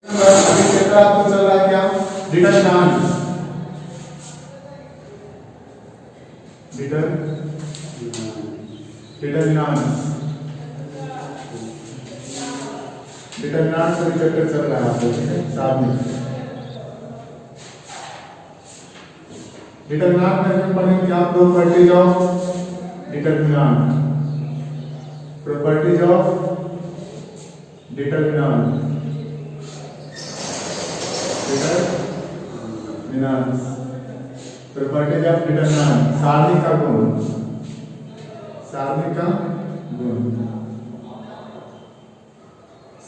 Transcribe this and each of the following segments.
अभी चैप्टर आपको चल रहा है क्या? डिटरमिनेंट। डिटरमिनेंट का चैप्टर चल रहा है आपको, ठीक है? साथ में डिटरमिनेंट में पढ़ेंगे क्या? Properties of determinant. Properties of determinant. Properties of determinant. सारणी का गुण। सारणी का गुण।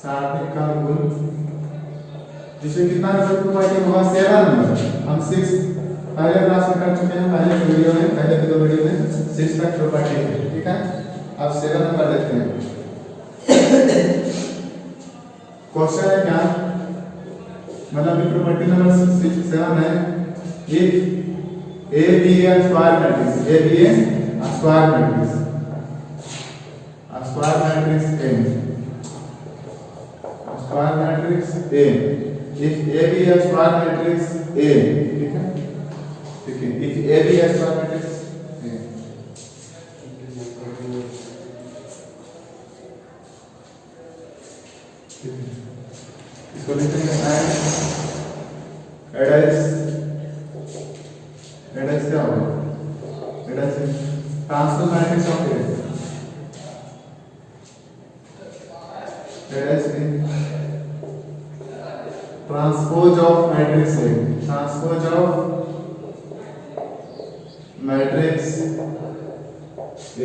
सारणी का गुण जिसमें कितना नंबर प्रॉपर्टी होगा? 7 नंबर। हम 6 पहले क्लास में कर चुके हैं, पहले के वीडियो में, पहले के 2 वीडियो में 6 तक प्रॉपर्टी है, ठीक है? अब 7 नंबर देखते हैं। क्वेश्चन है क्या? मतलब प्रॉपर्टी नंबर 7 है, if A be a square matrix, A be a square matrix, a square matrix A, a square matrix A, if A be a square matrix A, ठीक है? ठीक है, if A be a square matrix A, इसको लिखते हैं एडेक्स। एडेक्स क्या होगा? एडेक्स ट्रांसपोज मैट्रिक्स ऑफ ए। एडेक्स transpose of matrix A. Transpose of matrix A.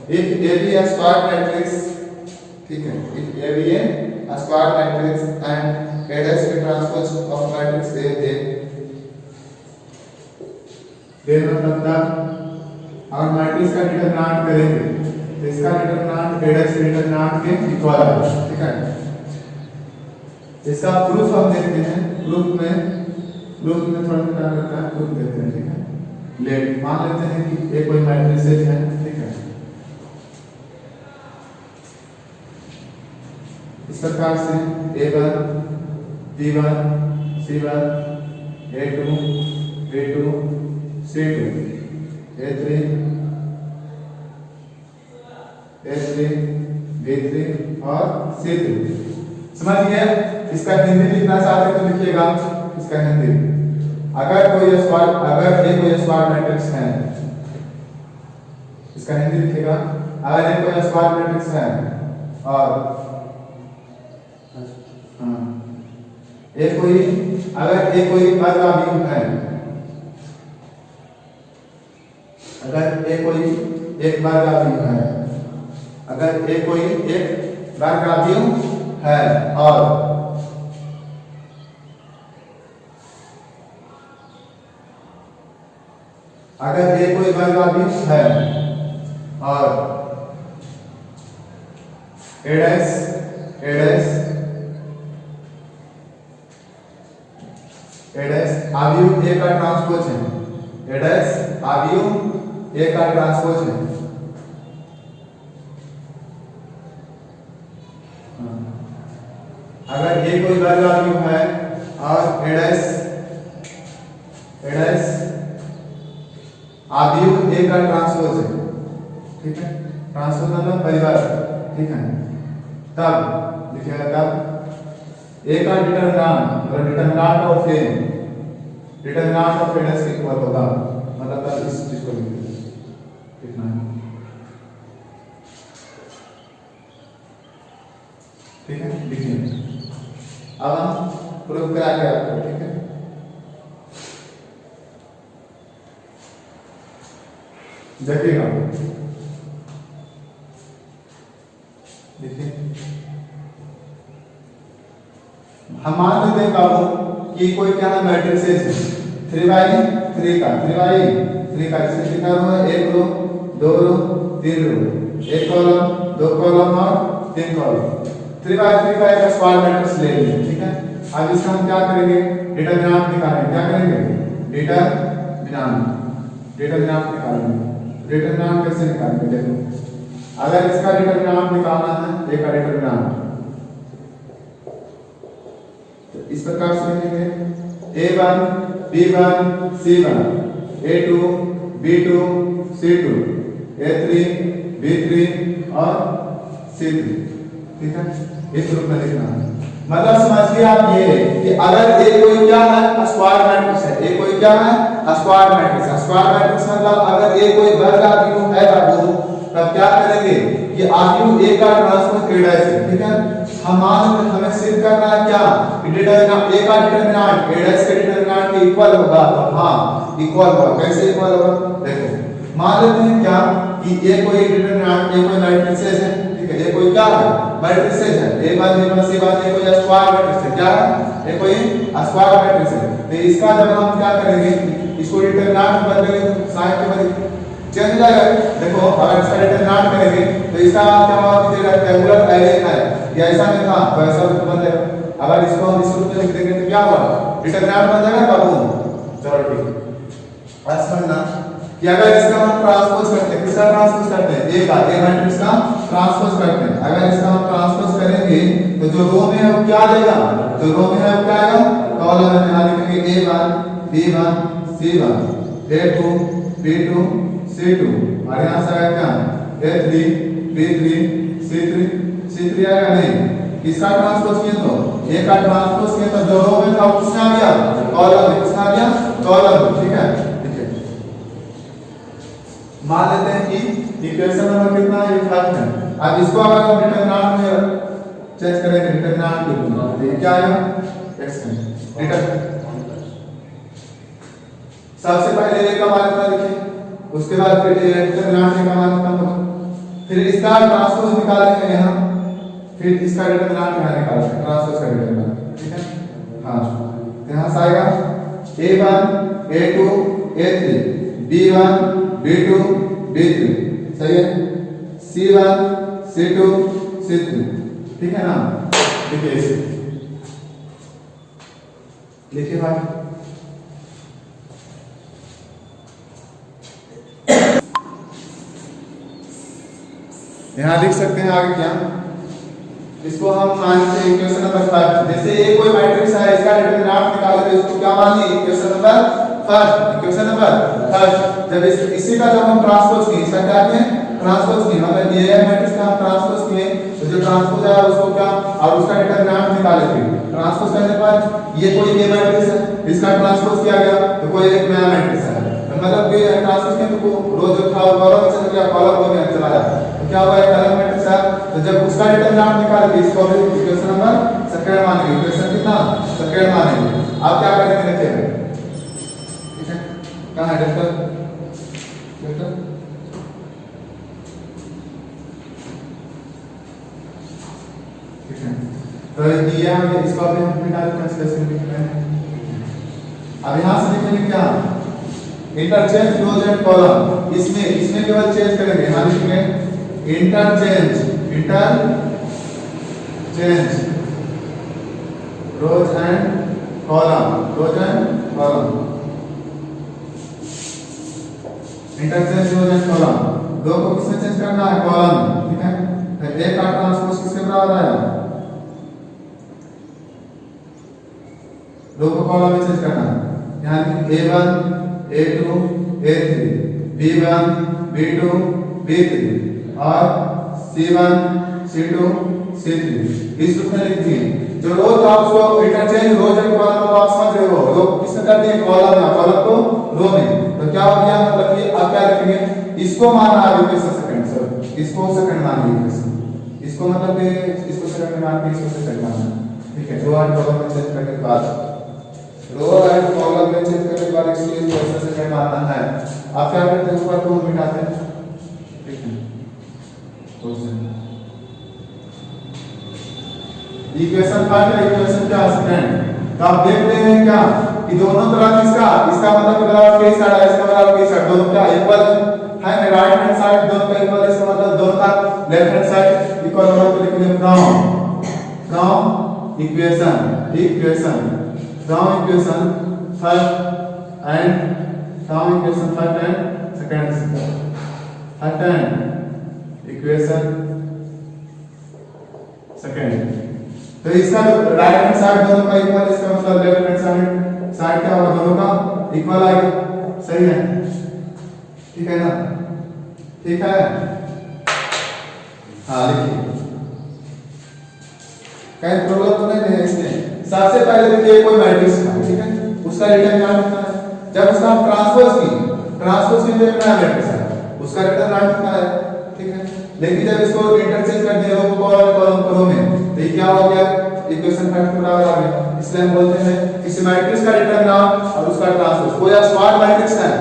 If A be a square matrix, ठीक है? If A be a square matrix and एडेक्स के transpose of matrix A then मतलब और मैट्रिक्स का determinant करेंगे तो इसका डिटरमिनेंट एडेक्स डिटरमिनेंट के इक्वल है, ठीक है? इसका प्रूफ हम देखते हैं। प्रूफ में थोड़ा सा टाइम लगता है, प्रूफ देखते हैं, ठीक है? लेट मान लेते हैं कि एक कोई मैट्रिसेस है, ठीक है? इस प्रकार से A1 B1 C1 A2 B2 C2 A3 A3 B3 और C3। समझ गए? इसका हिंदी लिखना चाहते हैं तो लिखिएगा इसका हिंदी। अगर कोई स्क्वायर मैट्रिक्स है, इसका हिंदी लिखिएगा। अगर ये कोई स्क्वायर मैट्रिक्स है और अगर एक कोई वर्गाव्यूह है, अगर एक कोई एक वर्गाव्यूह है, अगर एक कोई एक वर्गाव्यूह है और अगर ये कोई वर्गाव्यूह है और एडेक्स आव्यूह ए का ट्रांसपोज है। एडेक्स आव्यूह ए का ट्रांसपोज है। अगर ए कोई वर्गाव्यूह है और एडेक्स आव्यूह ए का ट्रांसपोज है, ठीक है? ट्रांसपोज मतलब परिवर्त, ठीक है? तब लिखिएगा तब ए का determinant of A, determinant of एडेक्स equal होगा, मतलब तब इस चीज को लिखना है, ठीक है? लिखिए। अब हम प्रूफ करा के आपको, ठीक है? देखिएगा, देखिए हम मान लेते हैं बाबू कि कोई क्या है मैट्रिक्स है 3x3 का जिसमें कितना रो है? 1 रो 2 रो 3 रो, 1 कॉलम 2 कॉलम और 3 कॉलम। 3x3 का एक स्क्वायर मैट्रिक्स ले लीजिए, ठीक है? अब इसका हम क्या करेंगे? डिटरमिनेंट निकालेंगे। क्या करेंगे? डिटरमिनेंट निकालेंगे। डिटरमिनेंट कैसे निकालेंगे? देखो, अगर इसका डिटरमिनेंट निकालना है, ए का डिटरमिनेंट इस प्रकार से लिखेंगे A1 B1 C1 A2 B2 C2 A3 B3 और C3, ठीक है, इस रूप में लिखना है। मतलब समझिए आप ये कि अगर ए कोई क्या है स्क्वायर मैट्रिक्स है, ए कोई क्या है स्क्वायर मैट्रिक्स है। स्क्वायर मैट्रिक्स मतलब अगर ए कोई वर्ग आव्यूह है बाबू, तब क्या करेंगे कि आव्यूह ए का ट्रांसपोज ए डैश है, ठीक है। हमें सिद्ध करना है क्या कि डिटरमिनेंट ए का डिटरमिनेंट ए डैश के डिटरमिनेंट के इक्वल होगा। तो हां इक्वल होगा, कैसे इक्वल होगा देखो, मान लेते हैं क्या कि ए कोई डिटरमिनेंट ए कोई मैट्रिक्स है, ठीक है, ये कोई क्या है मैट्रिक्स है, A1 B1 C1 ये कोई स्क्वायर मैट्रिक्स है, क्या है ये कोई स्क्वायर मैट्रिक्स है। तो इसका जब हम क्या करेंगे इसको डिटरमिनेंट बदलेंगे तो साइन के बदले चेंज हो जाएगा। देखो अगर इसका डिटरमिनेंट करेंगे तो इसका क्या होगा कि रेक्टेंगुलर एरे है या ऐसा नहीं था तो ऐसा रूप बन जाएगा। अगर इसको हम इस रूप में लिख देंगे तो क्या होगा डिटरमिनेंट बन जाएगा बाबू। चलो ठीक आज समझना कि अगर इसका हम ट्रांसपोज करते हैं, किसका ट्रांसपोज करते हैं ए का, ए मैट्रिक्स का ट्रांसपोज करते हैं। अगर इसका हम ट्रांसपोज करेंगे तो जो रो में है वो क्या आ जाएगा, जो रो में है वो क्या आएगा कॉलम में। यहां लिखेंगे A1 B1 C1 A2 B2 C2 और यहां से आएगा क्या A3 B3 C3 आएगा नहीं। किसका ट्रांसपोज किया तो ए का ट्रांसपोज किया तो जो रो में था किसका आ गया कॉलम में, किसका आ गया कॉलम, ठीक है। मान लेते हैं कि इक्वेशन नंबर कितना है 5 है। अब इसको अगर हम डिटरमिनेंट में चेंज करेंगे डिटरमिनेंट को ये क्या आएगा x है। सबसे पहले a का मान कितना लिखिए, उसके बाद फिर डिटरमिनेंट का मान कितना होगा, फिर इसका ट्रांसपोज निकालेंगे यहां, फिर इसका डिटरमिनेंट यहां निकालेंगे ट्रांसपोज का डिटरमिनेंट, ठीक है। हां यहां से आएगा A1 A2 A3 B1 B2 B3 सही है, C1 C2 C3, ठीक है ना। देखिए इसे लिखिए भाई, यहां लिख सकते हैं आगे क्या, इसको हम मानते हैं इक्वेशन नंबर 5। जैसे ये कोई मैट्रिक्स है इसका डिटरमिनेंट निकाले तो इसको क्या मान लें equation number first, equation number first. जब इसी का जब हम ट्रांसपोज किए, इसका क्या किए ट्रांसपोज किए, मतलब ये है मैट्रिक्स का हम ट्रांसपोज किए तो जो ट्रांसपोज है उसको क्या और उसका डिटरमिनेंट निकाले। फिर ट्रांसपोज करने के बाद ये कोई ए मैट्रिक्स है इसका ट्रांसपोज किया गया तो कोई एक नया मैट्रिक्स है, तो मतलब ये ट्रांसपोज किए तो रो जो था कॉलम से चला गया कॉलम हो गया चला गया तो क्या हुआ एक अलग मैट्रिक्स है। तो जब उसका डिटरमिनेंट निकाले इसको इक्वेशन नंबर सेकंड मानेंगे, इक्वेशन कितना सेकंड मानेंगे। आप क्या करेंगे देखिए, ठीक है, कहां है डॉक्टर ठीक है। तो दिया है इसको भी हम निकाल के कैसे लिखते हैं। अब यहां से लिखेंगे क्या इंटरचेंज रोज एंड कॉलम, इसमें केवल चेंज करेंगे। यहां लिखेंगे interchange rows and column, rows and column, interchange rows and column. दो को किससे चेंज करना है कॉलम, ठीक है। तो ए का ट्रांसपोज किसके बराबर आया, दो को कॉलम में चेंज करना है। यहां A1 A2 A3 B1 B2 B3 और C1 C2 C3 इस रूप में लिख दिए। जो रो था उसको इंटरचेंज रोज एंड कॉलम को आप समझ रहे हो, रो किसमें करते हैं कॉलम में, कॉलम को रो में। तो क्या हो गया मतलब कि अब क्या लिखेंगे इसको मानना है इक्वेशन सेकंड, सर इसको सेकंड मान लीजिए, इसको मतलब कि इसको सेकंड मान के इसको सेकंड मानना, ठीक है। रो एंड कॉलम में चेंज करने के बाद रो एंड कॉलम में चेंज करने के बाद इसको इक्वेशन सेकंड मानना है। आप क्या करते हैं ऊपर को मिटाते हैं, ठीक है। इक्वेशन फर्स्ट है इक्वेशन क्या सेकंड। तो आप देखते हैं क्या कि दोनों तरफ इसका मतलब बराबर के साइड है, इसका बराबर के साइड दोनों क्या इक्वल है ना, राइट हैंड साइड दोनों का इक्वल है, इसका मतलब दोनों का लेफ्ट हैंड साइड इक्वल होगा। तो लिखेंगे from equation first and second equation second तो इसका राइट हैंड साइड दोनों का इक्वल, इसका मतलब लेफ्ट हैंड साइड क्या होगा, दोनों का इक्वल आएगा। सही है, ठीक है ना, ठीक है। हाँ लिखिए, कहीं प्रॉब्लम तो नहीं है इसमें। सबसे पहले देखिए कोई मैट्रिक्स था, ठीक है, उसका डिटरमिनेंट कितना है, जब उसका हम ट्रांसपोज की तो एक नया मैट्रिक्स है, उसका डिटरमिनेंट कितना है, ठीक है। लेकिन जब इसको इंटरचेंज कर दिया रो को कॉलम में, तो ये क्या हो गया, इक्वेशन फैक्ट बराबर आ गया। इसलिए हम बोलते हैं किसी मैट्रिक्स का डिटरमिनेंट और उसका ट्रांसपोज, कोई स्क्वायर मैट्रिक्स है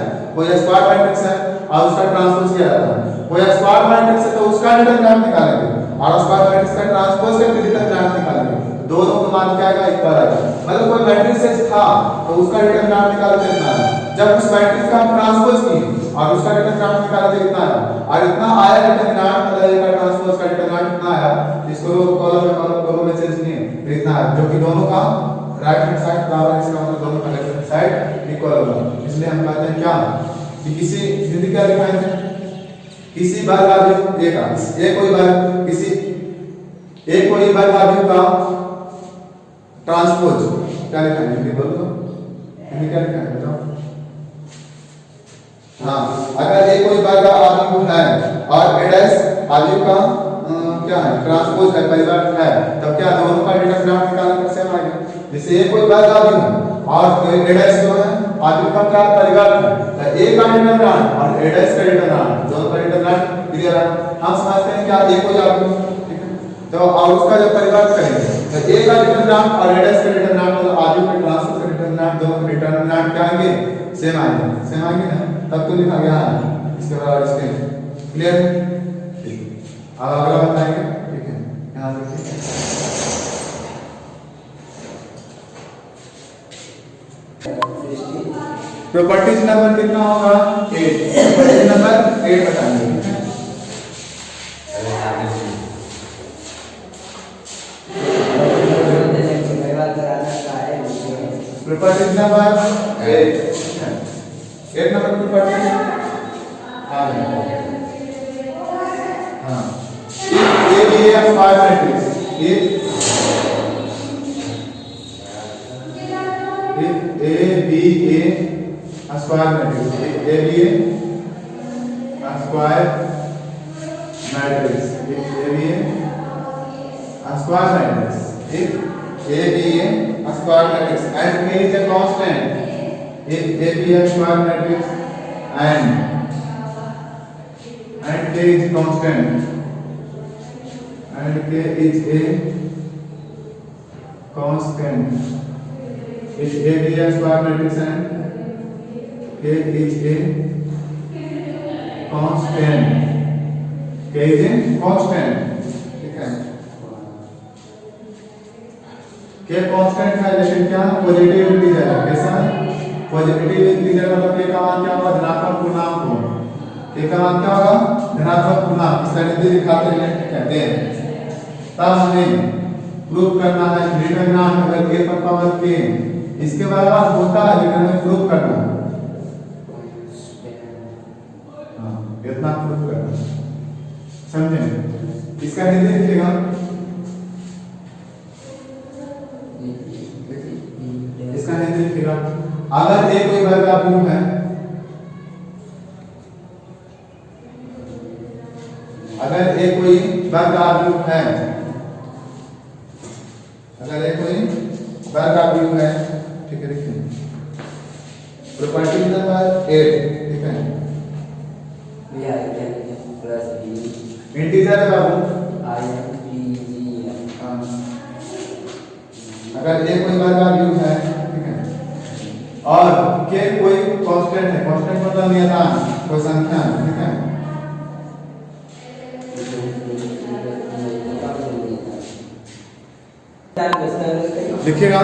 और उसका ट्रांसपोज किया जाता है, कोई स्क्वायर मैट्रिक्स है तो उसका डिटरमिनेंट निकालेंगे और स्क्वायर मैट्रिक्स का ट्रांसपोज करके डिटरमिनेंट निकालेंगे, दोनों का मान क्या आएगा, इक्वल आएगा। मतलब कोई मैट्रिक्स था तो उसका डिटरमिनेंट निकाल कितना है, जब उस मैट्रिक्स का हम ट्रांसपोज किए और उसका डिटरमिनेंट निकाला तो कितना है, और इतना आया डिटरमिनेंट, मतलब एक का ट्रांसपोज का डिटरमिनेंट कितना आया, इसको रो कॉलम में चेंज नहीं इतना है, जो कि दोनों का राइट हैंड साइड बराबर है, इसका मतलब दोनों का लेफ्ट हैंड साइड इक्वल होगा। इसलिए हम कहते हैं क्या कि किसी हिंदी क्या लिखाएंगे, किसी वर्ग अवयव एक कोई वर्ग अवयव का ट्रांसपोज क्या लिखाएंगे, हिंदी बोलो, हिंदी क्या लिखाएंगे बताओ। हाँ, अगर एक कोई वर्ग अवयव है और एडस अवयव का क्या है, ट्रांसपोज है, परिवर्त है, तब क्या दोनों का डिटरमिनेंट निकालने का सेम आएगा। जैसे एक कोई वर्ग अवयव और एडस जो है अवयव का क्या परिवर्त है, तो एक का डिटरमिनेंट और एडस का डिटरमिनेंट, दोनों का डिटरमिनेंट क्लियर है। हम समझते हैं क्या एक कोई अवयव, ठीक है, तो और उसका जब परिवर्त करेंगे तो एक का डिटरमिनेंट और एडस का डिटरमिनेंट, मतलब अवयव के ट्रांसपोज का डिटरमिनेंट, दोनों के डिटरमिनेंट क्या आएंगे, सेम आएंगे ना, तब तो लिखा गया है इसके बराबर इसके, क्लियर। अब अगला बताएंगे, ठीक है, यहाँ देखिए प्रॉपर्टीज नंबर कितना होगा, 8, प्रॉपर्टीज नंबर 8 बताएंगे। प्रॉपर्टीज नंबर 8 नंबर प्रॉपर्टी, हाँ A B A square matrix, if A B A square matrix, A B A square matrix, A B A square matrix, if A B A square matrix and K is a constant, if A B A square matrix and K is constant and K is a constant, if A B A square matrix and K is a constant, K is a constant, ठीक है, K constant है लेकिन क्या positive integer है, कैसा positive integer, मतलब K का मान क्या होगा, धनात्मक पूर्णांक होगा, K का मान क्या होगा, धनात्मक पूर्णांक, इसका हिंदी दिखाते हैं कहते हैं। तब हमें प्रूव करना है डिटरमिनेंट अगर a पर पावर k इसके बराबर होता है, लेकिन हमें प्रूव करना है, हाँ इतना प्रूव करना, समझे। इसका हिंदी लिखिएगा, इसका हिंदी लिखिएगा, अगर a कोई वर्ग अवयव है, अगर a कोई वर्ग अवयव है, अगर एक कोई वर्ग अवयव है, ठीक है, देखिए प्रॉपर्टी नंबर 8, ठीक है, इंटीजर है बाबू, अगर एक कोई वर्ग अवयव है, ठीक है, और k कोई कांस्टेंट है, कांस्टेंट मतलब नियतांक, कोई संख्या, ठीक है, लिखिएगा,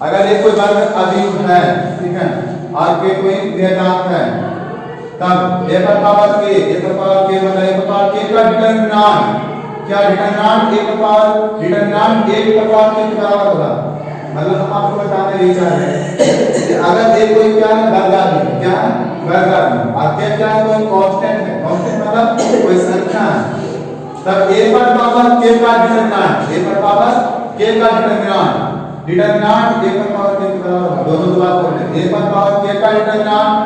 अगर एक कोई वर्ग अवयव है, ठीक है, और k कोई नियतांक है, तब a पर पावर k मतलब a पर पावर k का डिटरमिनेंट, क्या डिटरमिनेंट a पर पावर k के बराबर होगा, मतलब हम आपको बताने यही चाह रहे हैं कि अगर एक कोई क्या है वर्ग अवयव, क्या है वर्ग अवयव, और k क्या है कोई कांस्टेंट है, कांस्टेंट मतलब कोई संख्या है, तब a पर पावर k का डिटरमिनेंट, a पर पावर k का डिटरमिनेंट, डिटरमिनेंट a पर पावर k के बराबर होगा। दोनों बात बोल रहे हैं, a पर पावर k का डिटरमिनेंट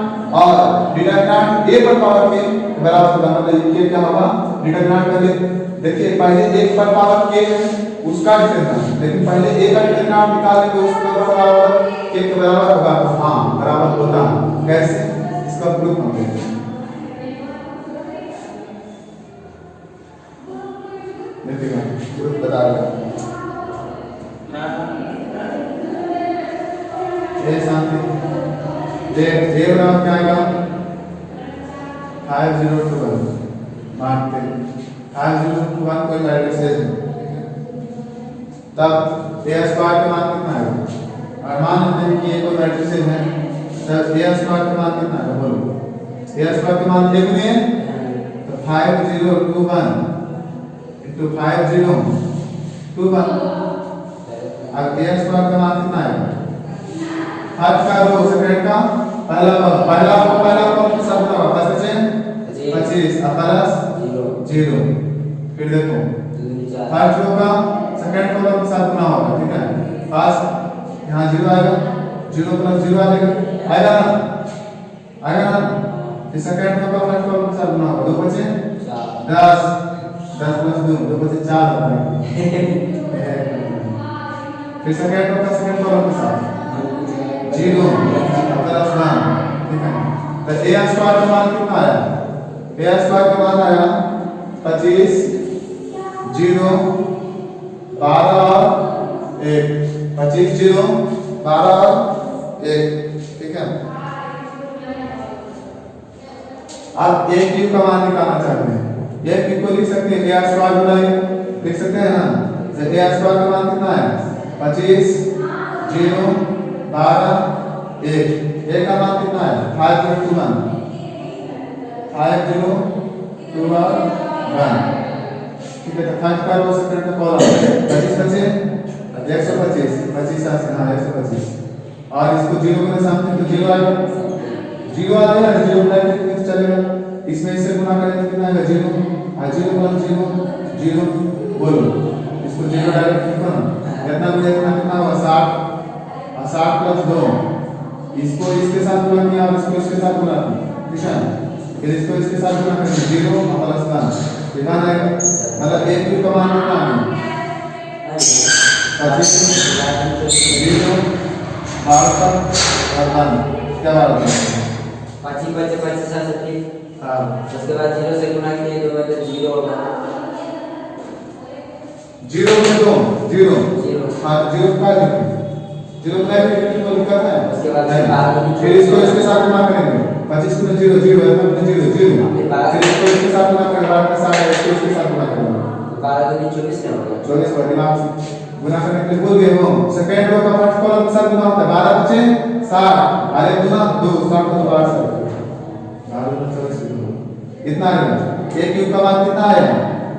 और डिटरमिनेंट a पर पावर k के बराबर होगा। मतलब ये क्या होगा डिटरमिनेंट का। देखिए पहले एक पर पावर k है उसका डिटरमिनेंट, लेकिन पहले a का डिटरमिनेंट निकालेंगे उसका बराबर k के बराबर होगा। हाँ बराबर होता है। कैसे इसका प्रूफ हम देखते हैं। देखिएगा प्रूफ बता रहा हूं। ए शांति जे बराबर क्या आएगा 5021 मानते 5021 कोई मैट्रिक्स है तब ए स्क्वायर का मान कितना आएगा। और मान लेते हैं कि ये कोई मैट्रिक्स है तब ए स्क्वायर का मान कितना आएगा बोलो। ए स्क्वायर का मान देखने हैं तो 5021 into 5021 अब ए स्क्वायर का मान कितना आएगा। फर्स्ट का रो सेकंड का पहला को सब का वापस से 25 प्लस 0 फिर देखो फर्स्ट रो का सेकंड कॉलम के साथ गुना होगा। ठीक है फर्स्ट यहां 0 आएगा 0 प्लस 0 आएगा ना फिर सेकंड रो का फर्स्ट कॉलम के साथ गुना होगा 2 बचे 10 प्लस 2 बचे 4 फिर सेकंड रो का सेकंड कॉलम के साथ 0 प्लस 1। ठीक है तो a स्क्वायर का मान कितना आया। a स्क्वायर का मान आया 25 0 12 और 1 25 0 12 और 1। ठीक है आप a क्यूब का मान निकालना चाहते हैं a क्यूब को लिख सकते हैं a स्क्वायर बनाइए लिख सकते हैं ना। तो a स्क्वायर का मान कितना है 25 0 12 1 a का मान कितना है 5021 5021। ठीक है तो फर्स्ट का रो सेकंड का कॉलम 25 बचे 125 25 हां 125 और इसको 0 के सामने तो 0 आएगा 0 आ गया 0 डायरेक्ट में चलेगा। इसमें इससे गुणा करें तो कितना आएगा 0 और 0 प्लस 0 बोलो इसको 0 डायरेक्ट लिखो ना कितना कितना होगा 60 और 60 प्लस 2 इसको इसके साथ गुणा किया और इसको इसके साथ गुणा किया। ठीक है फिर इसको इसके साथ गुणा करें 0 प्लस 1 कितना आएगा। मतलब एक की मान कितना है 25 0 12 और 1 क्या बात है 25 बचे 25 आ सकती हां उसके बाद 0 से गुणा किए तो मतलब 0 होगा 0 में 2 0 हां 0 का लिखें 0 का को लिखा है। उसके बाद फिर इसको इसके साथ गुणा करेंगे 25 को 0 0 है मतलब 0 0 फिर इसको इसके साथ गुणा करेंगे 12 का 60 इसको इसके साथ गुणा करेंगे 12 दूनी 24 का होगा 24 पर दिमाग से गुणा करने के लिए भूल गए हो। सेकंड रो का फर्स्ट कॉलम के साथ गुणा होता है 12 बचे 60 अरे गुना 2 60 को 12 से 12 में 24 कितना आएगा a क्यूब का मान कितना आया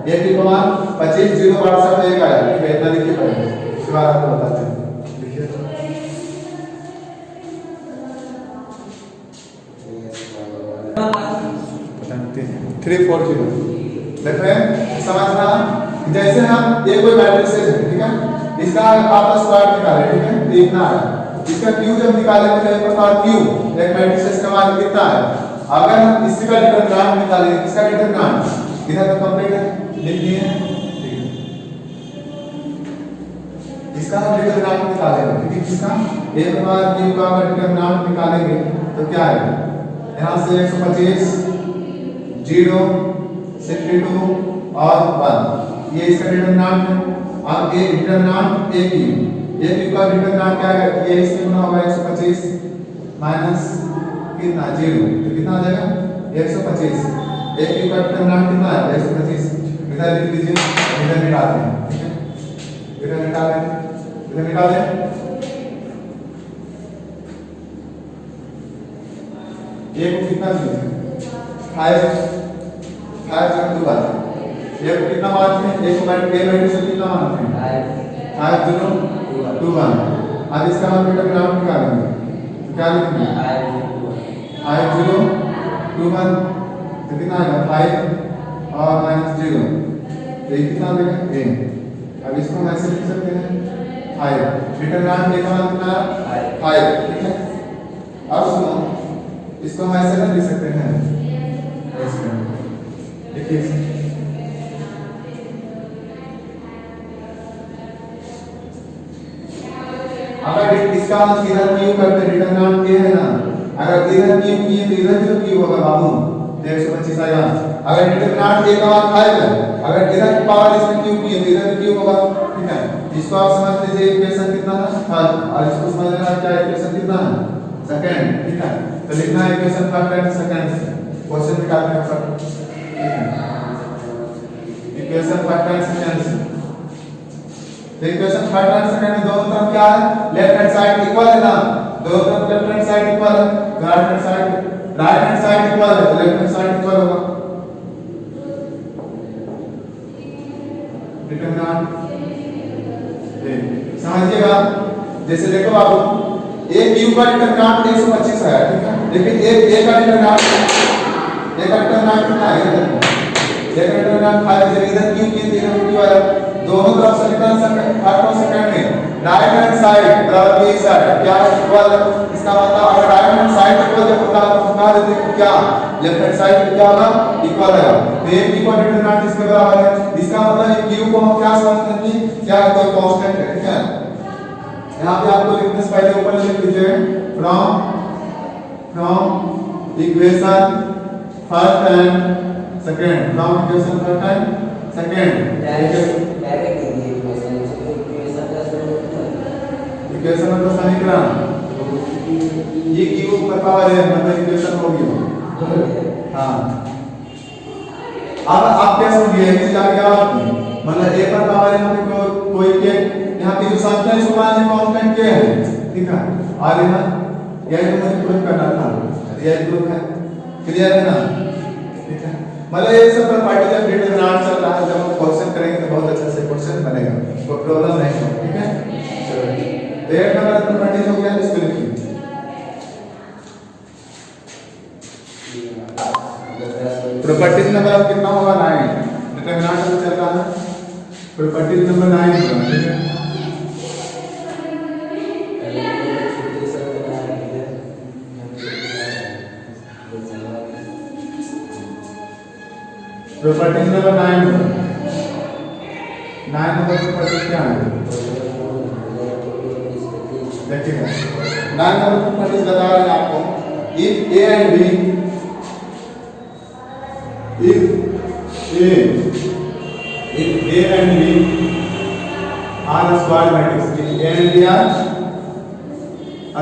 a क्यूब का मान 25 0 62 1 आया। ठीक है इतना लिखिए पहले उसके बाद आपको बताते हैं। लिखिए 340 देखो समझना जैसे हम एक कोई मैट्रिक्स है ठीक है इसका आपका स्क्वायर निकाले ठीक है तो इतना है इसका क्यू जब निकाले तो एक प्रकार क्यू एक मैट्रिक्स का मान कितना है। अगर हम इसका डिटरमिनेंट निकालेंगे इसका डिटरमिनेंट इधर तो कंप्लीट है लिख दिए इसका हम डिटरमिनेंट निकालेंगे ठीक है इसका एक बार क्यू का डिटरमिनेंट निकालेंगे तो क्या आएगा यहां से 125 0 62 और 1 ये इसका डिटरमिनेंट है। अब ये डिटरमिनेंट a क्यूब का डिटरमिनेंट क्या है ये इससे गुना होगा 125 माइनस कितना 0 तो कितना आ जाएगा 125 a क्यूब का डिटरमिनेंट कितना है 125 इधर लिख लीजिए इधर निकालते हैं ठीक है इधर निकाल दें ये को कितना चाहिए 5 5 2 बार ये को कितना मानते हैं एक मैट्रिक्स से कितना मानते हैं 5 0 2 1 अब इसका हम डिटरमिनेंट निकालेंगे तो क्या लिखेंगे 5 0 2 1 तो कितना आएगा 5 और -0 तो ये कितना देगा ए। अब इसको हम ऐसे लिख सकते हैं 5। डिटरमिनेंट ए का मान कितना है 5, ठीक है। अब सुनो, इसको हम ऐसे नहीं लिख सकते हैं ऐसे, देखिए अगर इसका हम इधर क्यू करते डिटरमिनेंट ए है ना, अगर इधर क्यू किए तो इधर भी तो क्यू होगा बाबू, 125 आएगा। अगर डिटरमिनेंट ए का मान 5 है, अगर इधर की पावर इसमें क्यू किए तो इधर क्यू होगा, ठीक है। इसको आप समझ लीजिए इक्वेशन कितना है थर्ड, और इसको समझ लेना क्या इक्वेशन कितना है सेकंड, ठीक है। तो लिखना है इक्वेशन फर्स्ट एंड सेकंड से क्वेश्चन निकालने का फर्स्ट, ठीक है। इक्वेशन फर्स्ट एंड सेकंड से तो इक्वेशन फर्स्ट एंड सेकंड में दोनों तरफ क्या है, लेफ्ट हैंड साइड इक्वल है ना, दोनों तरफ लेफ्ट हैंड साइड इक्वल है, राइट हैंड साइड इक्वल है तो लेफ्ट हैंड साइड इक्वल होगा। डिटरमिनेंट समझिएगा, जैसे देखो बाबू एक क्यू का डिटरमिनेंट 125 है, ठीक है। लेकिन एक ए का डिटरमिनेंट कितना है, एक डिटरमिनेंट 5 है, इधर क्यू की इधर क्यू है, दोनों तरफ से कितना सेकंड में राइट हैंड साइड बराबर बी साइड क्या इक्वल, इसका मतलब अगर राइट हैंड साइड इक्वल है तो बता देते क्या लेफ्ट हैंड साइड क्या होगा इक्वल है। तो एक क्यू का डिटरमिनेंट इसके बराबर है, इसका मतलब क्यू को हम क्या समझते हैं कि क्या कोई कांस्टेंट है, ठीक है। यहां पे आपको लिखने से पहले ऊपर लिख लीजिए from equation first and second, from equation first and second direct equation मतलब समीकरण, ये क्यू का पावर है मतलब इक्वेशन हो गया, हां। अब आप क्या समझिए कि क्या क्या मतलब ए पर पावर है, यहाँ पे कोई के यहाँ पे जो संख्या है उसका मान कांस्टेंट के है, ठीक है। और यहाँ यही तो मुझे प्रूफ करना था, यही प्रूफ है, क्लियर है ना, ठीक है। मतलब ये सब प्रॉपर्टी जब डिटरमिनेंट चल रहा है, जब हम क्वेश्चन करेंगे तो बहुत अच्छा से क्वेश्चन बनेगा, कोई प्रॉब्लम नहीं है, ठीक है। चलो एक नंबर प्रॉपर्टी हो गया, इसको लिखिए प्रॉपर्टी नंबर अब कितना होगा 9, डिटरमिनेंट में चल रहा है, प्रॉपर्टी नंबर 9 होगा, ठीक है। प्रॉपर्टी नंबर 9 नंबर प्रॉपर्टी क्या है देखिएगा, 9 नंबर प्रॉपर्टी बता रहे हैं आपको, if A and B if A and B are square matrix, if A and B are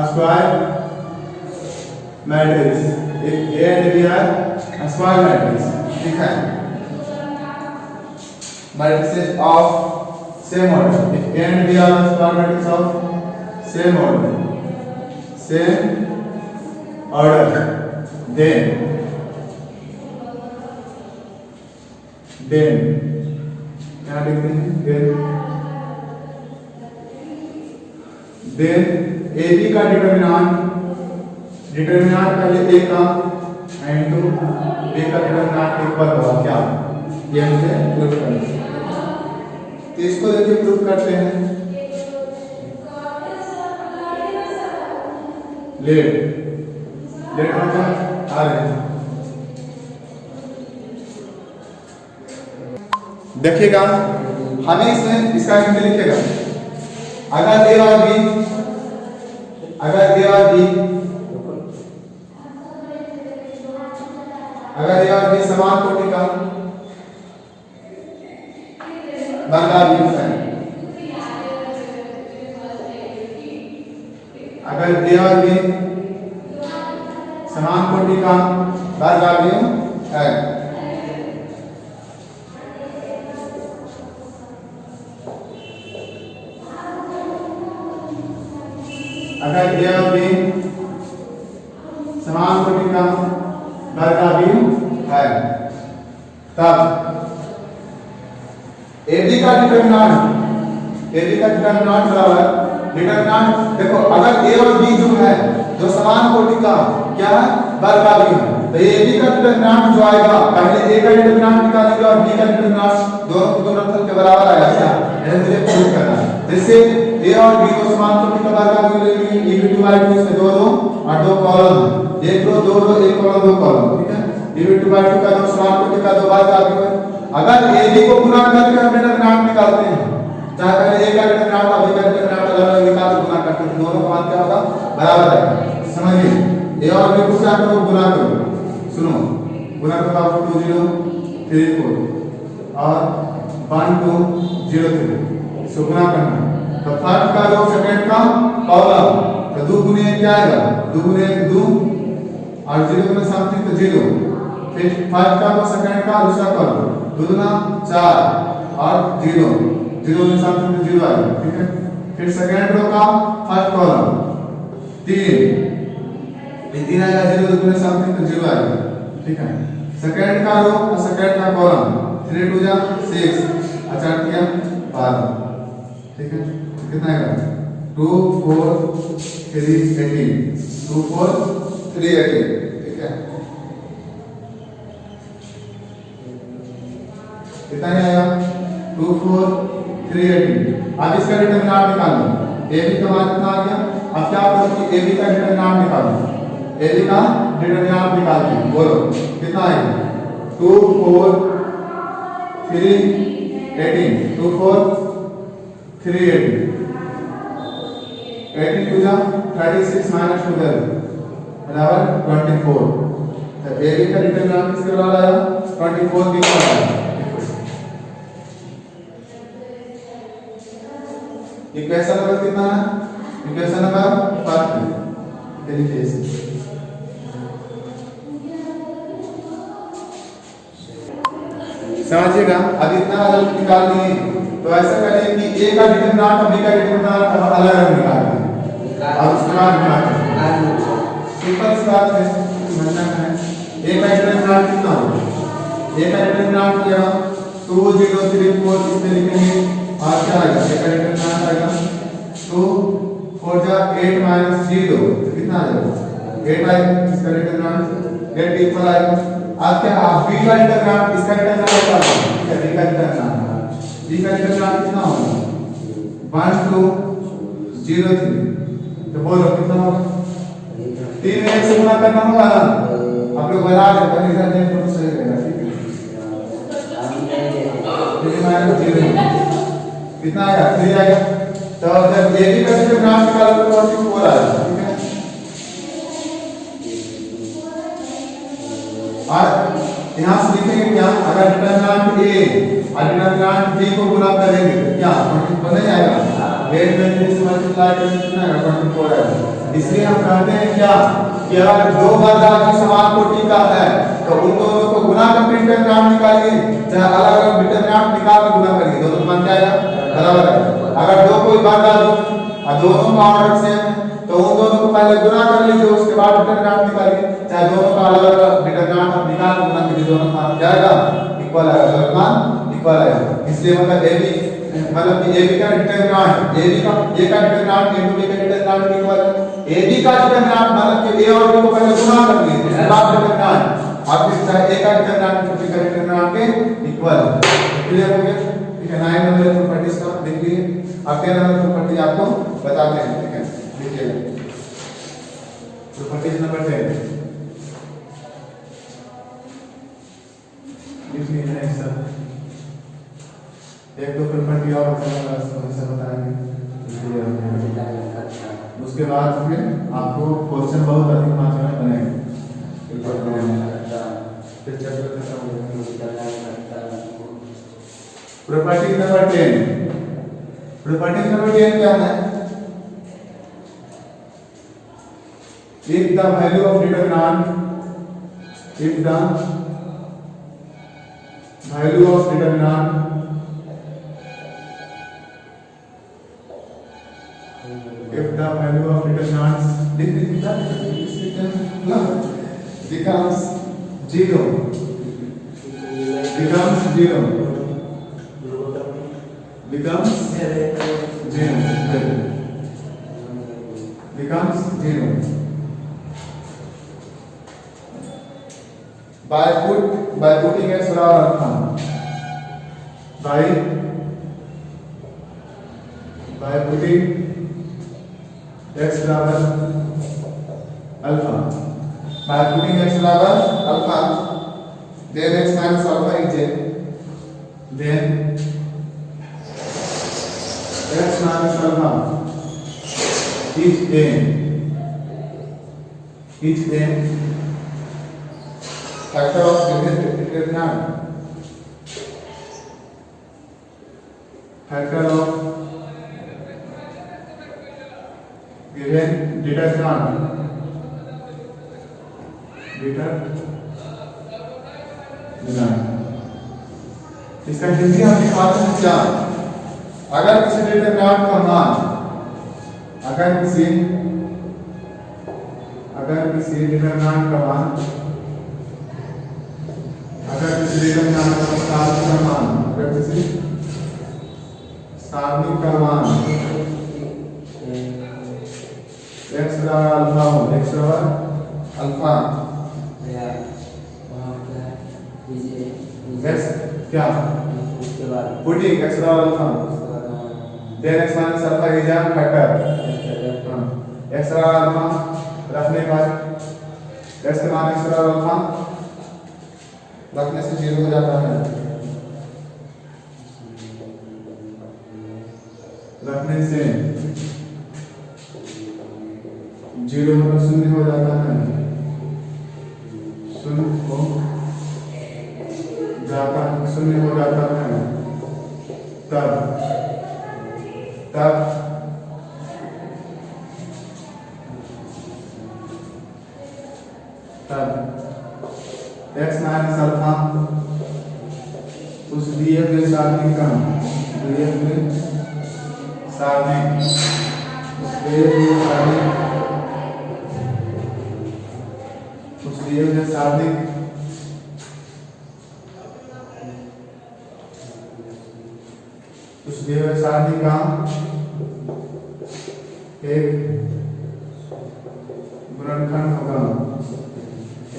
square matrix, if A and B are square matrix, ठीक है, matrices of same order, if A and B are square matrix of same order, then क्या लिखते हैं then AB का determinant पहले A का into B का determinant equal होगा क्या, ये मुझे प्रूफ करना है। तो इसको देखिए प्रूफ करते हैं, लेट मतलब आ रहे हैं, देखिएगा हमें इसमें इसका हिंट लिखेगा, अगर ए और बी समान कोटि का वर्गाकार है, अगर ए और बी समान कोटि का वर्गाकार है, अगर ए और बी समान कोटि का वर्गाकार है, तब एबी का डिटरमिनेंट बराबर डिटरमिनेंट, देखो अगर ए और बी जो है जो समान कोटि का क्या है वर्गाकार है, तो एबी का डिटरमिनेंट जो आएगा पहले ए का डिटरमिनेंट निकालेंगे और बी का डिटरमिनेंट दोनों जैसे ए और बी को समान कोटि का वर्ग मिलेगी e भी डिवाइड इसमें दो रो और दो कॉलम एक रो दो रो एक कॉलम दो कॉलम ठीक है e भी डिवाइड का दो समान कोटि का दो वर्ग आगे अगर ए बी को गुना करके हम डिटरमिनेंट निकालते हैं चाहे पहले ए का डिटरमिनेंट और बी का डिटरमिनेंट अलग-अलग निकाल के गुना करते हैं दोनों का मान क्या होगा बराबर है समझिए ए और बी को क्या करो गुना करो सुनो गुना करो आप 2 0 3 4 और 1 2 0 3 सो गुना करना तो फर्स्ट का रो सेकंड का कॉलम तो 2 गुने क्या आएगा 2 गुने 2 और 0 गुने समथिंग तो 0 फिर फर्स्ट का रो सेकंड का दूसरा कॉलम 2 गुना 4 और 0 0 गुने समथिंग तो 0 आएगा ठीक है फिर सेकंड रो का फर्स्ट कॉलम 3 ये 3 आएगा 0 गुने समथिंग तो 0 आएगा ठीक है सेकंड का रो और सेकंड का कॉलम 3 2 जा 6 अच्छा किया 12 ठीक है कितना आएगा 2 4 3 18 2 4 3 18 ठीक है कितना आएगा 2 4 3 18 अब इसका डिटरमिनेंट निकालो ए बी का मान कितना आ गया अब क्या करो कि ए बी का डिटरमिनेंट निकालो ए बी का डिटरमिनेंट निकालते हैं बोलो कितना आएगा 2 4 3 18 2 4 3 18 18 to the 36 minus 12 बराबर 24 तो ए बी का डिटरमिनेंट किसके बराबर आया 24 के बराबर आया इक्वेशन नंबर कितना है इक्वेशन नंबर 5 के लिखिए इसे समझिएगा अब इतना अलग निकाल लिए तो ऐसा करिए कि ए का डिटरमिनेंट और बी का डिटरमिनेंट हम अलग अलग निकाल दें और उसके बाद गुणा करें सिंपल सी बात है समझना है ए का डिटरमिनेंट कितना होगा ए का डिटरमिनेंट क्या 2 0 3 4 इसमें लिखेंगे और क्या आएगा ए का डिटरमिनेंट आएगा 2 4 जा 8 माइनस 0 कितना आ जाएगा 8 आएगा इसका डिटरमिनेंट 8 इक्वल आएगा अब क्या आप बी का डिटरमिनेंट इसका डिटरमिनेंट क्या होगा बी का डिटरमिनेंट बी का डिटरमिनेंट कितना होगा 1 2 0 3 तो बोलो कितना होगा 3 में से गुणा करना होगा ना आप लोग बता रहे हैं इधर देख तो सही रहेगा ठीक है 3 0 कितना आएगा 3 आएगा तो जब ए बी का डिटरमिनेंट निकालो तो 4 आएगा ठीक है और यहाँ से लिखेंगे क्या अगर डिटरमिनेंट ए और डिटरमिनेंट बी को गुणा करेंगे तो क्या 24 नहीं आएगा 8 में 3 से मल्टीप्लाई करेंगे कितना आएगा 24 आएगा इसलिए हम कहते हैं क्या कि अगर दो वर्ग समान कोटि का है तो उन दोनों को गुणा करके डिटरमिनेंट निकालिए चाहे अलग अलग डिटरमिनेंट निकाल के गुणा करिए दोनों मान क्या आएगा बराबर है अगर दो कोई वर्ग और दोनों का ऑर्डर सेम है तो उन दोनों को पहले गुणा कर लीजिए उसके बाद डिटरमिनेंट निकालिए चाहे दोनों का अलग अलग डिटरमिनेंट आप निकाल के गुणा कीजिए दोनों का क्या आएगा इक्वल आएगा दोनों मान इक्वल आएगा इसलिए मतलब ए बी मतलब कि ए बी का डिटरमिनेंट ए बी का ए का डिटरमिनेंट इनटू बी का डिटरमिनेंट इक्वल है ए बी का डिटरमिनेंट मतलब कि ए और बी को पहले गुणा कर लीजिए उसके बाद डिटरमिनेंट आप फिर चाहे ए का डिटरमिनेंट बी का डिटरमिनेंट के इक्वल क्लियर हो गया ठीक है 9 नंबर प्रॉपर्टीज का देख लीजिए अब 10 नंबर प्रॉपर्टी आपको बताते हैं ठीक है देखिए प्रॉपर्टीज नंबर 10 इसमें है सब एक दो प्रॉपर्टी और बताएंगे उसके बाद फिर आपको क्वेश्चन बहुत अधिक मात्रा में बनेंगे फिर चैप्टर खत्म हो जाएगा प्रॉपर्टी नंबर 10 प्रॉपर्टी नंबर 10 क्या है if the value of determinant if the value of determinant if the value of determinants becomes 0 becomes 0 becomes 0 by putting a surah by by putting x बराबर alpha, by putting x बराबर alpha, then x minus alpha is a, then x minus alpha is a factor of given determinant, factor of given determinant, इसका हिंदी हम लिखवाते हैं क्या? अगर किसी determinant का मान, अगर किसी डिटरमिनेंट का मान, अगर किसी डिटरमिनेंट का सारणिक मान, अगर किसी सारणिक का मान x बराबर अल्फा हो, x बराबर अल्फा, x क्या पुटिंग x बराबर alpha, then x minus alpha is a factor, x बराबर अल्फा रखने के बाद x के मान x बराबर अल्फा रखने से 0 हो जाता है, रखने से 0 मतलब 0 हो जाता है, 0 हो जाता है, तब x माइनस अल्फा उस दिए हुए सारणिक का, दिए हुए सारणिक, उस दिए हुए सारणिक, उस दिए हुए सारणिक उस दिए हुए सारणी का एक गुणनखंड होगा,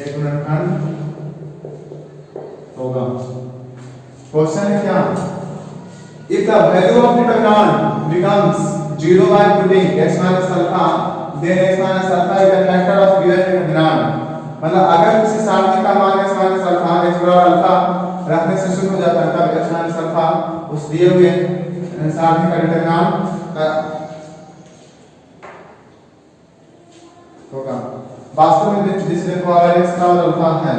एक गुणनखंड होगा। क्वेश्चन है क्या? If the value of determinant becomes 0 by putting x minus alpha, then x minus alpha is a factor of given determinant। मतलब अगर किसी सारणी का मान x minus alpha, x बराबर अल्फा रखने से शुरू हो जाता है, तब x minus alpha उस दिए हुए सारणी का डिटरमिनेंट का होगा। वास्तव में जिस रेखा x का अल्फा है,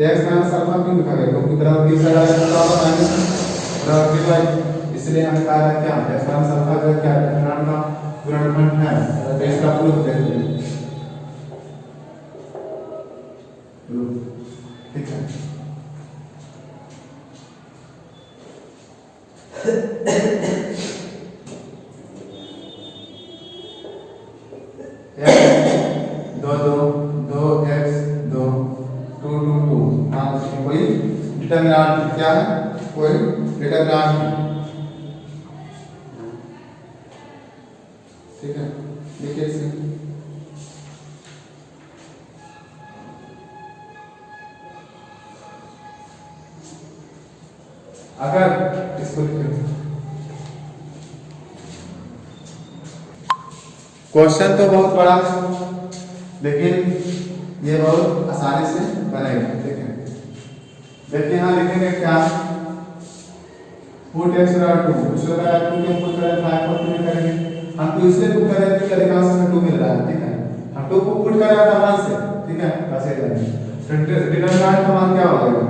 x माइनस अल्फा क्यों लिखा गया? क्योंकि बराबर b से बराबर माइनस बराबर b, इसलिए हमने कहा है क्या x माइनस अल्फा का क्या डिटरमिनेंट का गुणनखंड है, तो इसका प्रूफ देखते हैं। ठीक है, डिटरमिनेंट क्या है? कोई डिटरमिनेंट, ठीक है, देखिए इसे अगर इसको क्वेश्चन तो बहुत बड़ा, लेकिन ये बहुत आसानी से बनेगा। ठीक है, देखिए यहाँ लिखेंगे क्या? पुट x बराबर 2, उसके बाद 2 के पुट करें 5 को पुट करेंगे, हम तो इसलिए पुट करें कि अधिकांश में 2 मिल रहा है। ठीक है, हम 2 को पुट कर रहा था 1 से, ठीक है, ऐसे करेंगे। डिटरमिनेंट का मान क्या होगा?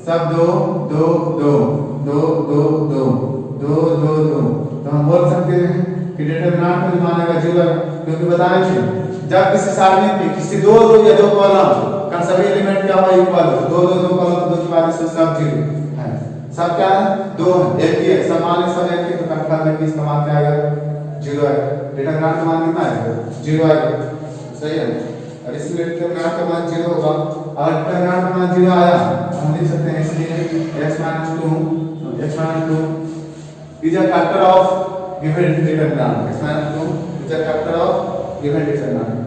सब 2 2 2 2 2 2 2 2 2, तो हम बोल सकते हैं कि डिटरमिनेंट में मान आएगा 0, क्योंकि बताए थे जब किसी सारणी में किसी 2 2 या 2 कॉलम का सभी एलिमेंट क्या हुआ? इक्वल, 2 2 2 कॉलम 2 की बात से सब 0 है, सब क्या है? 2 है, एक ही है, सब मान सब एक ही, तो कंफर्म है कि इसका मान क्या आएगा? 0 है। डिटरमिनेंट का मान कितना आएगा? 0 आएगा, सही है। और इसलिए डिटरमिनेंट का मान 0 होगा। और डिटरमिनेंट का मान 0 आया, हम लिख सकते हैं इसलिए x - 2 is a factor of given determinant, x - 2 is a factor of given determinant।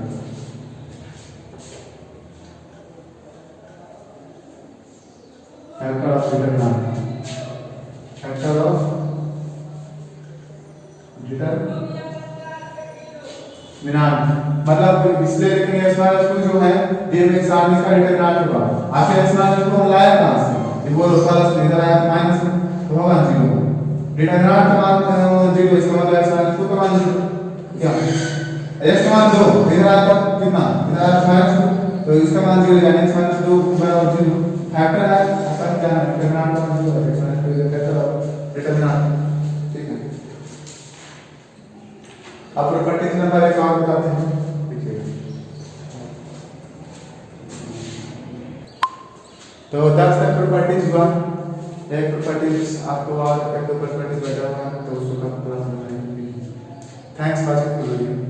factor of determinant, factor of determinant determinant मतलब इसलिए लेकिन x माइनस 2 जो है ये में सामने का डिटरमिनेंट होगा। आखिर x माइनस 2 हम लाया कहां से? ये बोलो प्लस इधर आया माइनस में तो होगा 0। डिटरमिनेंट का मान 0 इसका मतलब x माइनस 2 का मान 0 क्या x का मान 2 इधर आया तो कितना? इधर आया माइनस 2 तो इसका मान 0 यानी x माइनस 2 बराबर 0। फैक्टर है अपन क्या है डिटरमिनेंट का मान 0 है x माइनस 2 इधर फैक्टर डिटरमिनेंट ठीक है। अब प्रॉपर्टीज नंबर 1 और बताते हैं देखिए। तो 10 तक प्रॉपर्टीज हुआ। एक प्रॉपर्टीज आपको और एक दो प्रॉपर्टीज बचा हुआ है तो उसको कब पूरा समझाएंगे। Thanks for watching the video.